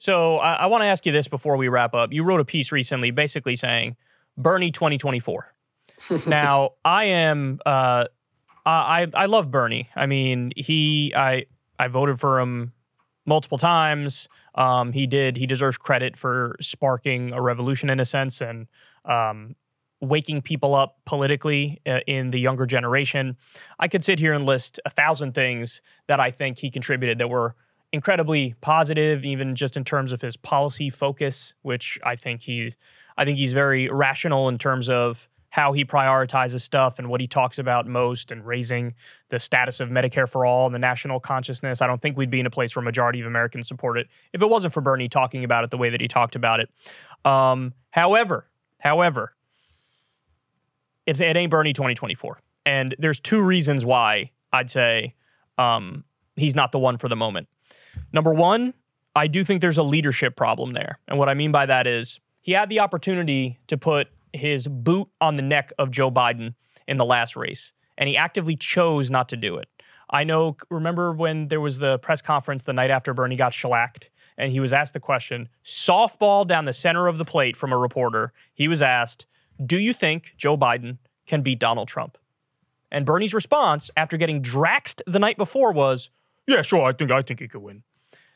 So I want to ask you this before we wrap up. You wrote a piece recently basically saying Bernie 2024. Now, I love Bernie. I mean, I voted for him multiple times. He deserves credit for sparking a revolution in a sense and waking people up politically in the younger generation. I could sit here and list 1,000 things that I think he contributed that were incredibly positive, even just in terms of his policy focus, which I think he's very rational in terms of how he prioritizes stuff and what he talks about most, and raising the status of Medicare for all and the national consciousness. I don't think we'd be in a place where a majority of Americans support it if it wasn't for Bernie talking about it the way that he talked about it. However, it ain't Bernie 2024. And there's two reasons why I'd say he's not the one for the moment. Number one, I do think there's a leadership problem there. And what I mean by that is he had the opportunity to put his boot on the neck of Joe Biden in the last race, and he actively chose not to do it. Remember when there was the press conference the night after Bernie got shellacked, and he was asked the question, softball down the center of the plate from a reporter. He was asked, do you think Joe Biden can beat Donald Trump? And Bernie's response after getting draxed the night before was, yeah, sure, I think he could win.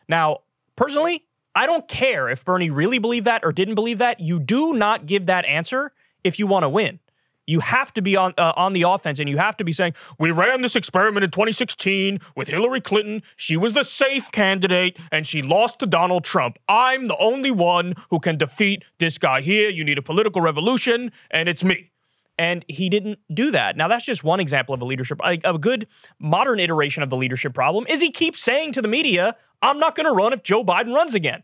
Now, personally, I don't care if Bernie really believed that or didn't believe that. You do not give that answer if you want to win. You have to be on the offense, and you have to be saying, we ran this experiment in 2016 with Hillary Clinton. She was the safe candidate, and she lost to Donald Trump. I'm the only one who can defeat this guy here. You need a political revolution, and it's me. And he didn't do that. Now, that's just one example of a leadership. A good modern iteration of the leadership problem is he keeps saying to the media, I'm not going to run if Joe Biden runs again.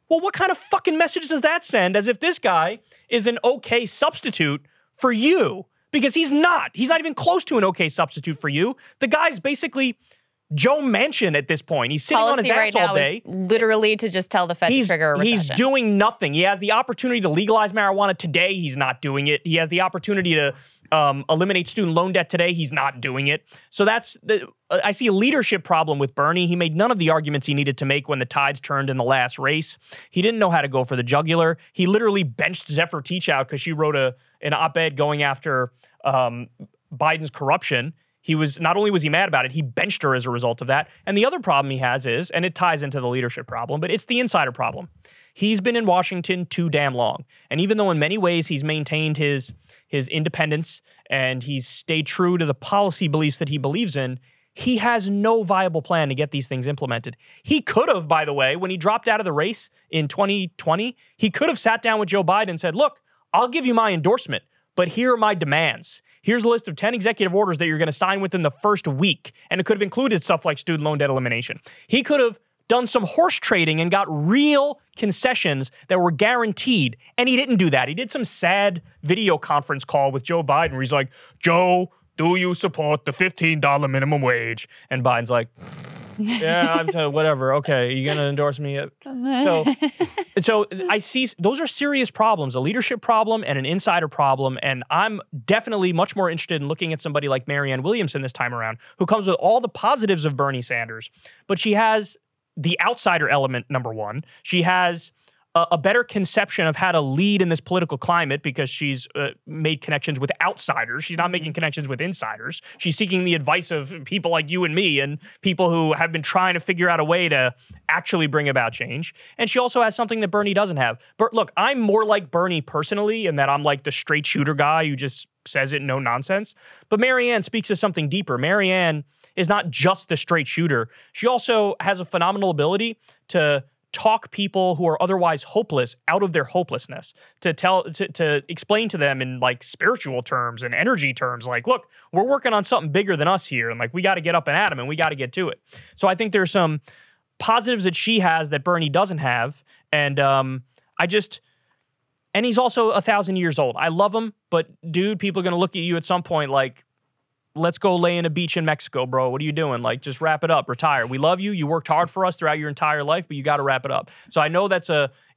Well, what kind of fucking message does that send, as if this guy is an okay substitute for you? Because he's not. He's not even close to an okay substitute for you. The guy's basically Joe Manchin at this point. He's sitting on his ass all day. Literally to just tell the Fed to trigger a recession. He's doing nothing. He has the opportunity to legalize marijuana today. He's not doing it. He has the opportunity to eliminate student loan debt today. He's not doing it. So I see a leadership problem with Bernie. He made none of the arguments he needed to make when the tides turned in the last race. He didn't know how to go for the jugular. He literally benched Zephyr Teachout because she wrote an op-ed going after Biden's corruption. Not only was he mad about it, he benched her as a result of that. And the other problem he has is, and it ties into the leadership problem, but it's the insider problem. He's been in Washington too damn long. And even though in many ways he's maintained his independence and he's stayed true to the policy beliefs that he believes in, he has no viable plan to get these things implemented. He could have, by the way, when he dropped out of the race in 2020, he could have sat down with Joe Biden and said, look, I'll give you my endorsement, but here are my demands. Here's a list of 10 executive orders that you're going to sign within the first week. And it could have included stuff like student loan debt elimination. He could have done some horse trading and got real concessions that were guaranteed. And he didn't do that. He did some sad video conference call with Joe Biden where he's like, Joe, do you support the $15 minimum wage? And Biden's like, yeah, whatever. Okay, you going to endorse me? So I see those are serious problems, a leadership problem and an insider problem. And I'm definitely much more interested in looking at somebody like Marianne Williamson this time around, who comes with all the positives of Bernie Sanders, but she has the outsider element, number one. She has a better conception of how to lead in this political climate because she's made connections with outsiders. She's not making connections with insiders. She's seeking the advice of people like you and me and people who have been trying to figure out a way to actually bring about change. And she also has something that Bernie doesn't have. But look, I'm more like Bernie personally in that I'm like the straight shooter guy who just says it no nonsense. But Marianne speaks to something deeper. Marianne is not just the straight shooter. She also has a phenomenal ability to talk people who are otherwise hopeless out of their hopelessness, to explain to them in like spiritual terms and energy terms, like, look, we're working on something bigger than us here, and like we got to get up and at them and we got to get to it. So I think there's some positives that she has that Bernie doesn't have, and and he's also 1,000 years old. I love him, but dude, people are gonna look at you at some point like, let's go lay in a beach in Mexico, bro. What are you doing? Like, just wrap it up. Retire. We love you. You worked hard for us throughout your entire life, but you got to wrap it up. So I know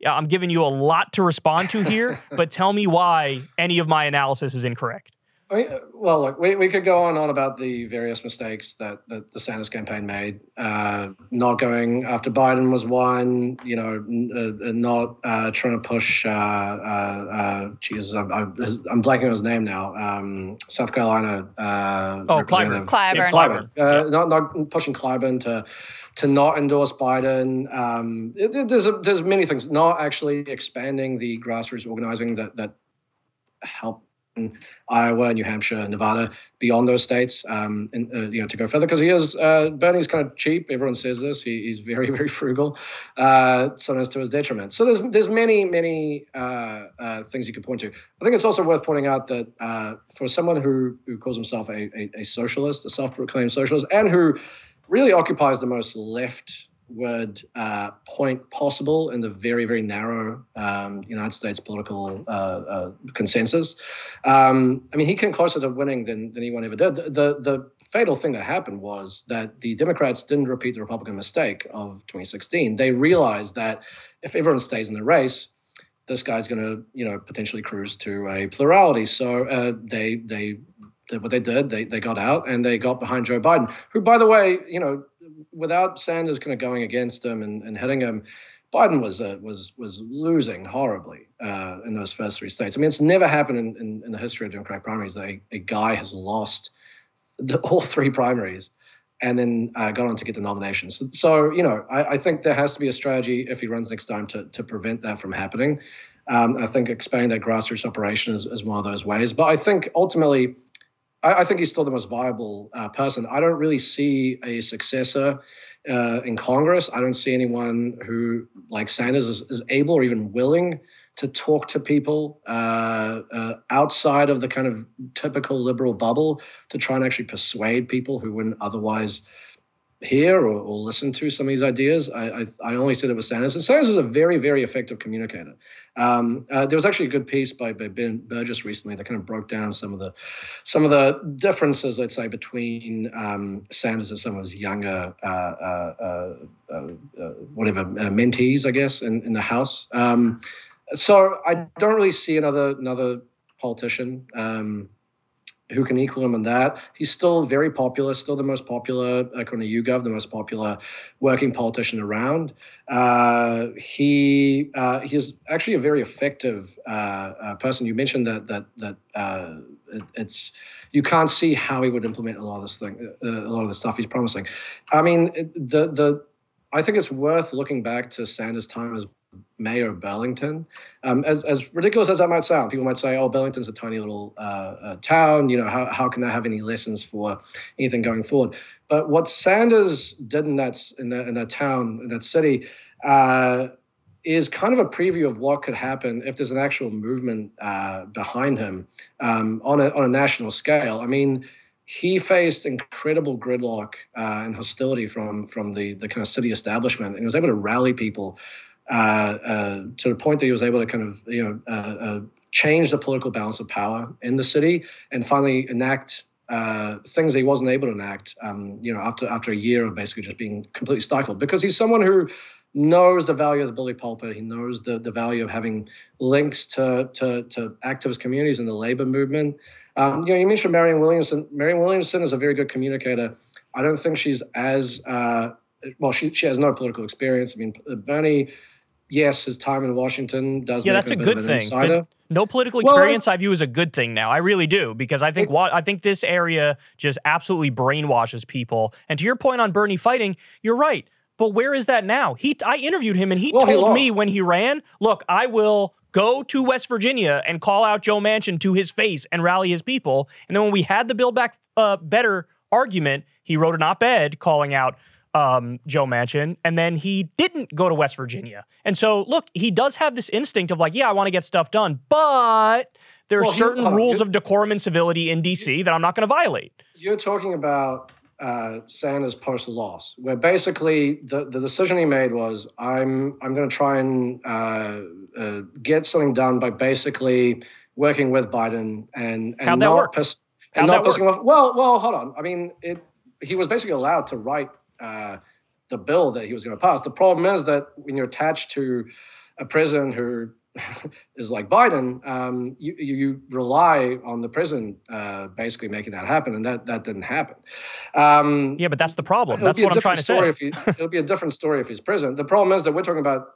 I'm giving you a lot to respond to here, but tell me why any of my analysis is incorrect. Well, look, we could go on about the various mistakes that the Sanders campaign made. Not going after Biden was one. Not trying to push. Jesus, I'm blanking on his name now. South Carolina. Clyburn. Clyburn. Not pushing Clyburn to not endorse Biden. There's many things. Not actually expanding the grassroots organizing that help in Iowa, New Hampshire, Nevada, beyond those states, to go further, because Bernie's kind of cheap. Everyone says this. He's very, very frugal, sometimes to his detriment. So there's many things you could point to. I think it's also worth pointing out that for someone who calls himself a socialist, a self-proclaimed socialist, and who really occupies the most leftward point possible in the very, very narrow United States political consensus. He came closer to winning than anyone ever did. The fatal thing that happened was that the Democrats didn't repeat the Republican mistake of 2016. They realized that if everyone stays in the race, this guy's going to, potentially cruise to a plurality. So they did what they did. They got out and they got behind Joe Biden, who, by the way, without Sanders kind of going against him and hitting him, Biden was losing horribly in those first three states. It's never happened in the history of Democratic primaries that a guy has lost all three primaries and then got on to get the nominations. So I think there has to be a strategy if he runs next time to prevent that from happening. I think expanding that grassroots operation is one of those ways. But I think ultimately, I think he's still the most viable person. I don't really see a successor in Congress. I don't see anyone who, like Sanders, is able or even willing to talk to people outside of the kind of typical liberal bubble to try and actually persuade people who wouldn't otherwise hear or listen to some of these ideas. I only said it with Sanders. And Sanders is a very, very effective communicator. There was actually a good piece by Ben Burgess recently that kind of broke down some of the differences, let's say, between Sanders and some of his younger mentees, I guess, in the House. So I don't really see another politician who can equal him in that. He's still very popular, still the most popular, according to YouGov, the most popular working politician around. He is actually a very effective person. You mentioned that it's you can't see how he would implement a lot of the stuff he's promising. I think it's worth looking back to Sanders' time as mayor of Burlington. As ridiculous as that might sound, people might say, "Oh, Burlington's a tiny little town. How can that have any lessons for anything going forward?" But what Sanders did in that town, in that city, is kind of a preview of what could happen if there's an actual movement behind him on a national scale. He faced incredible gridlock and hostility from the kind of city establishment, and he was able to rally people to the point that he was able to kind of change the political balance of power in the city and finally enact things that he wasn't able to enact after a year of basically just being completely stifled, because he's someone who knows the value of the bully pulpit. He knows the value of having links to activist communities in the labor movement. You mentioned Marianne Williamson. Marianne Williamson is a very good communicator. I don't think she's as she has no political experience. Bernie, yes, his time in Washington does. Yeah, that's a good thing. No political experience, I view as a good thing now. I really do, because I think this area just absolutely brainwashes people. And to your point on Bernie fighting, you're right. But where is that now? I interviewed him, and he told me when he ran, "Look, I will go to West Virginia and call out Joe Manchin to his face and rally his people." And then when we had the Build Back Better argument, he wrote an op-ed calling out Joe Manchin, and then he didn't go to West Virginia. And so, look, he does have this instinct of like, yeah, I want to get stuff done, but there are certain rules of decorum and civility in D.C. that I'm not going to violate. You're talking about Sanders post-loss, where basically the decision he made was, I'm going to try and get something done by basically working with Biden and How'd that work? And not pissing off. Well, hold on. He was basically allowed to write the bill that he was going to pass. The problem is that when you're attached to a president who is like Biden, you rely on the president basically making that happen, and that didn't happen. Yeah, but that's the problem. That's what I'm trying to say. It'll be a different story if he's president. The problem is that we're talking about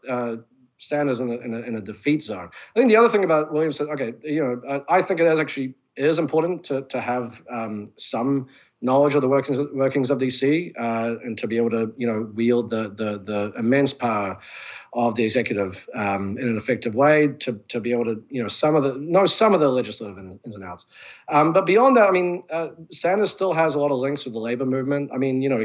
Sanders in a defeat zone. I think the other thing about Williamson, I think it is important to have some knowledge of the workings of DC and to be able to wield the immense power of the executive in an effective way to be able to know some of the legislative ins and outs. But beyond that, Sanders still has a lot of links with the labor movement.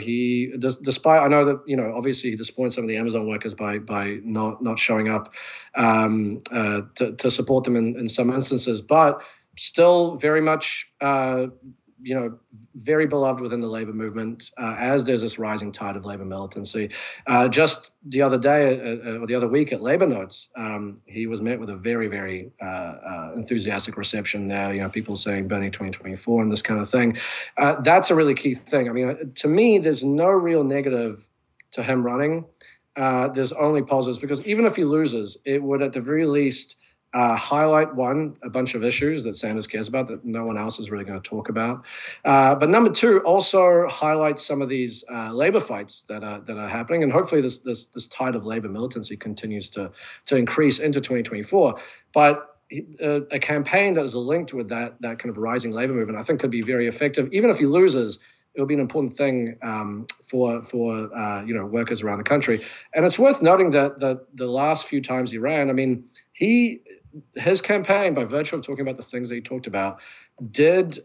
He despite I know that obviously he disappointed some of the Amazon workers by not showing up to support them in some instances, but still very much very beloved within the labor movement as there's this rising tide of labor militancy. Just the other day or the other week at Labor Notes, he was met with a very, very enthusiastic reception there. People saying Bernie 2024 and this kind of thing. That's a really key thing. To me, there's no real negative to him running. There's only positives because even if he loses, it would at the very least highlight a bunch of issues that Sanders cares about that no one else is really going to talk about. But number two, also highlight some of these labor fights that are happening, and hopefully this tide of labor militancy continues to increase into 2024. But a campaign that is linked with that kind of rising labor movement, I think, could be very effective. Even if he loses, it'll be an important thing for workers around the country. And it's worth noting that the last few times he ran, his campaign, by virtue of talking about the things that he talked about, it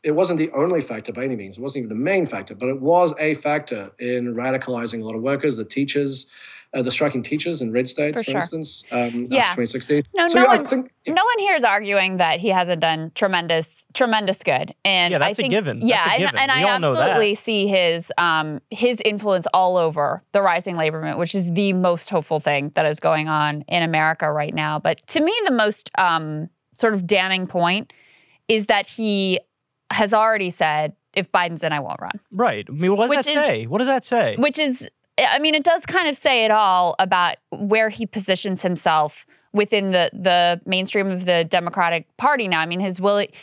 wasn't the only factor by any means. It wasn't even the main factor, but it was a factor in radicalizing a lot of workers, the teachers, the striking teachers in red states, for instance, after 2016. No one here is arguing that he hasn't done tremendous good. And that's a given. Yeah, that's a given. And I absolutely see his influence all over the rising labor movement, which is the most hopeful thing that is going on in America right now. But to me, the most sort of damning point is that he has already said, if Biden's in, I won't run. Right. What does that say? What does that say? Which is, it does kind of say it all about where he positions himself within the mainstream of the Democratic Party now.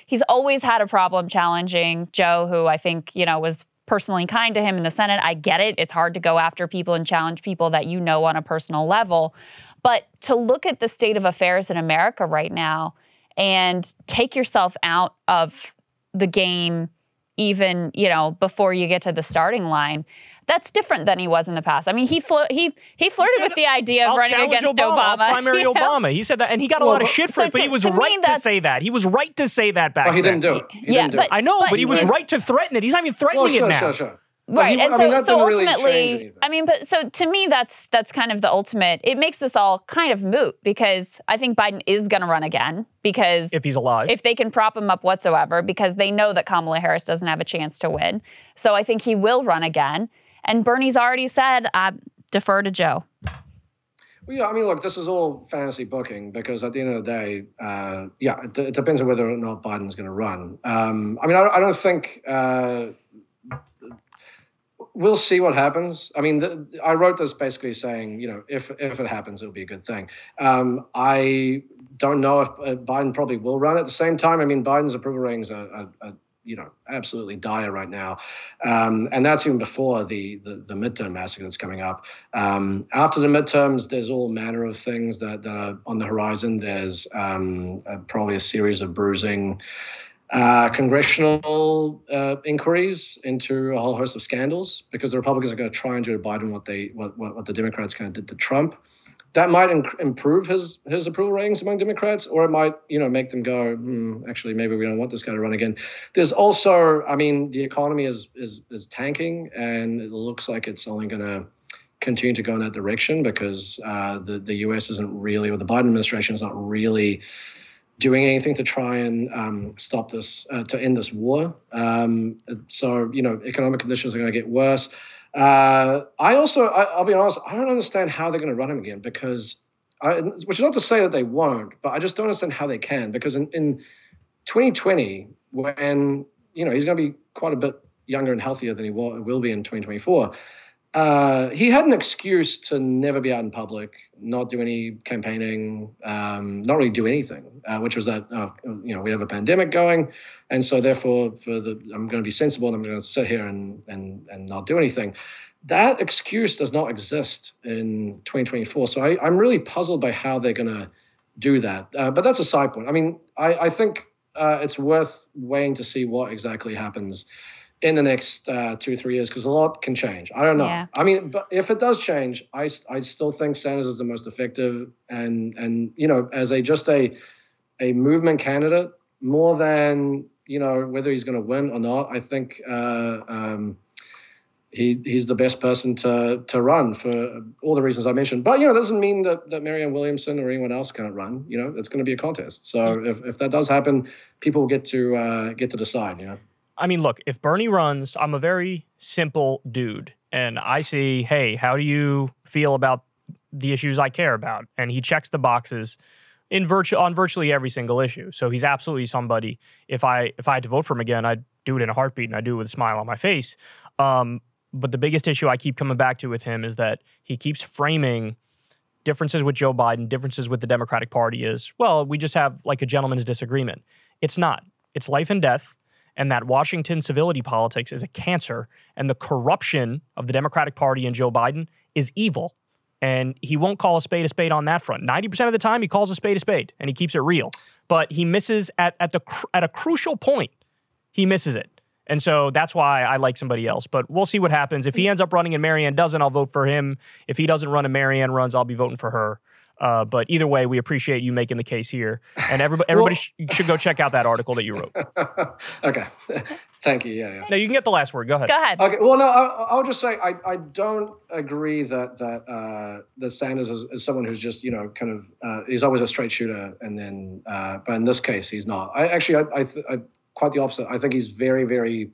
He's always had a problem challenging Joe, who I think, was personally kind to him in the Senate. I get it. It's hard to go after people and challenge people that you know on a personal level. But to look at the state of affairs in America right now and take yourself out of the game even, before you get to the starting line, that's different than he was in the past. He flirted with the idea of running against Obama. I'll primary Obama. He said that, and he got a lot of shit for it, but he was right to say that. He was right to say that back then. He didn't do it. I know, but he was right to threaten it. He's not even threatening it now. Sure. Right, and so ultimately, so to me, that's kind of the ultimate. It makes this all kind of moot because I think Biden is going to run again because if he's alive, if they can prop him up whatsoever, because they know that Kamala Harris doesn't have a chance to win. So I think he will run again. And Bernie's already said, defer to Joe. Well, yeah, look, this is all fantasy booking because at the end of the day, it depends on whether or not Biden's going to run. I don't think. We'll see what happens. I wrote this basically saying, if it happens, it'll be a good thing. I don't know if Biden probably will run. At the same time, Biden's approval ratings are absolutely dire right now. And that's even before the midterm massacre that's coming up. After the midterms, there's all manner of things that are on the horizon. There's probably a series of bruising congressional inquiries into a whole host of scandals because the Republicans are going to try and do to Biden what the Democrats kind of did to Trump. That might improve his approval ratings among Democrats, or it might make them go, actually maybe we don't want this guy to run again. There's also, the economy is tanking, and it looks like it's only going to continue to go in that direction because the U.S. isn't really, or the Biden administration is not really doing anything to try and stop this, to end this war. So, economic conditions are going to get worse. I'll be honest, I don't understand how they're going to run him again because, which is not to say that they won't, but I just don't understand how they can because in 2020, when, he's going to be quite a bit younger and healthier than he will be in 2024, he had an excuse to never be out in public, not do any campaigning, not really do anything, which was that, we have a pandemic going. And so therefore, I'm going to be sensible and I'm going to sit here and not do anything. That excuse does not exist in 2024. So I'm really puzzled by how they're going to do that. But that's a side point. I mean, I think it's worth waiting to see what exactly happens in the next 2 or 3 years, because a lot can change. I don't know. Yeah. I mean, but if it does change, I still think Sanders is the most effective, and as a movement candidate, more than whether he's going to win or not. I think he's the best person to run for all the reasons I mentioned. But that doesn't mean that Marianne Williamson or anyone else can't run. It's going to be a contest. So if that does happen, people will get to decide. I mean, look, if Bernie runs, I'm a very simple dude, and I see, hey, how do you feel about the issues I care about? And he checks the boxes on virtually every single issue. So he's absolutely somebody. If I had to vote for him again, I'd do it in a heartbeat, and I'd do it with a smile on my face. But the biggest issue I keep coming back to with him is that he keeps framing differences with Joe Biden, differences with the Democratic Party is, well, we just have like a gentleman's disagreement. It's not. It's life and death. And that Washington civility politics is a cancer, and the corruption of the Democratic Party and Joe Biden is evil. And he won't call a spade on that front. 90% of the time, he calls a spade, and he keeps it real. But he misses at a crucial point. He misses it. And so that's why I like somebody else. But we'll see what happens. If he ends up running and Marianne doesn't, I'll vote for him. If he doesn't run and Marianne runs, I'll be voting for her. But either way, we appreciate you making the case here. And everybody should go check out that article that you wrote. Okay. Thank you. Yeah. No, you can get the last word. Go ahead. Go ahead. Okay. Well, no, I'll just say I don't agree that Sanders is someone who's just, he's always a straight shooter. And then, but in this case, he's not. I quite the opposite. I think he's very, very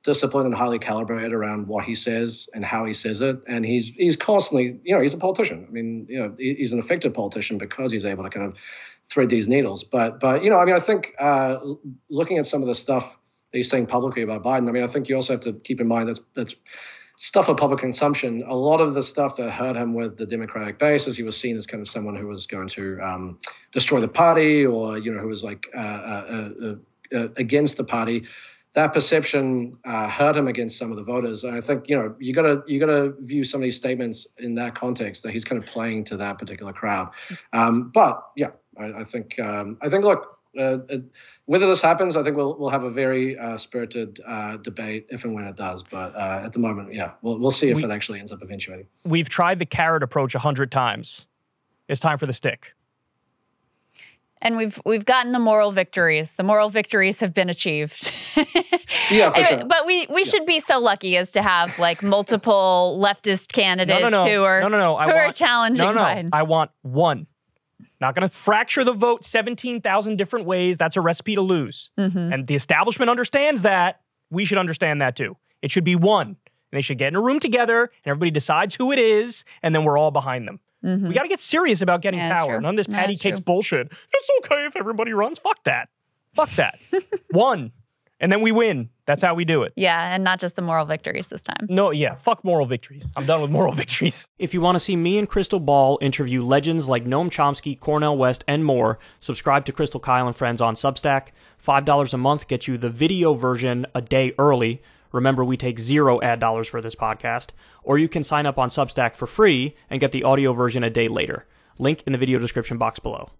disciplined and highly calibrated around what he says and how he says it. And he's constantly, he's a politician. I mean, he's an effective politician because he's able to kind of thread these needles. But I think looking at some of the stuff that he's saying publicly about Biden, I mean, I think you also have to keep in mind that's stuff of public consumption. A lot of the stuff that hurt him with the Democratic base is he was seen as kind of someone who was going to destroy the party, or, who was like against the party. That perception hurt him against some of the voters, and I think you gotta view some of these statements in that context, that he's kind of playing to that particular crowd. But yeah, I think look, whether this happens, I think we'll have a very spirited debate if and when it does. But at the moment, yeah, we'll see if it actually ends up eventuating. We've tried the carrot approach 100 times. It's time for the stick. And we've gotten the moral victories. The moral victories have been achieved. Yeah, for sure. But we should be so lucky as to have like multiple leftist candidates who are challenging Biden. I want one. Not going to fracture the vote 17,000 different ways. That's a recipe to lose. Mm-hmm. And the establishment understands that. We should understand that too. It should be one. And they should get in a room together, and everybody decides who it is, and then we're all behind them. Mm-hmm. We got to get serious about getting power. None of this patty cakes bullshit. It's okay if everybody runs. Fuck that. One. And then we win. That's how we do it. Yeah, and not just the moral victories this time. No, yeah. Fuck moral victories. I'm done with moral victories. If you want to see me and Krystal Ball interview legends like Noam Chomsky, Cornel West, and more, subscribe to Krystal, Kyle, and Friends on Substack. $5 a month gets you the video version a day early. Remember, we take 0 ad dollars for this podcast. Or you can sign up on Substack for free and get the audio version a day later. Link in the video description box below.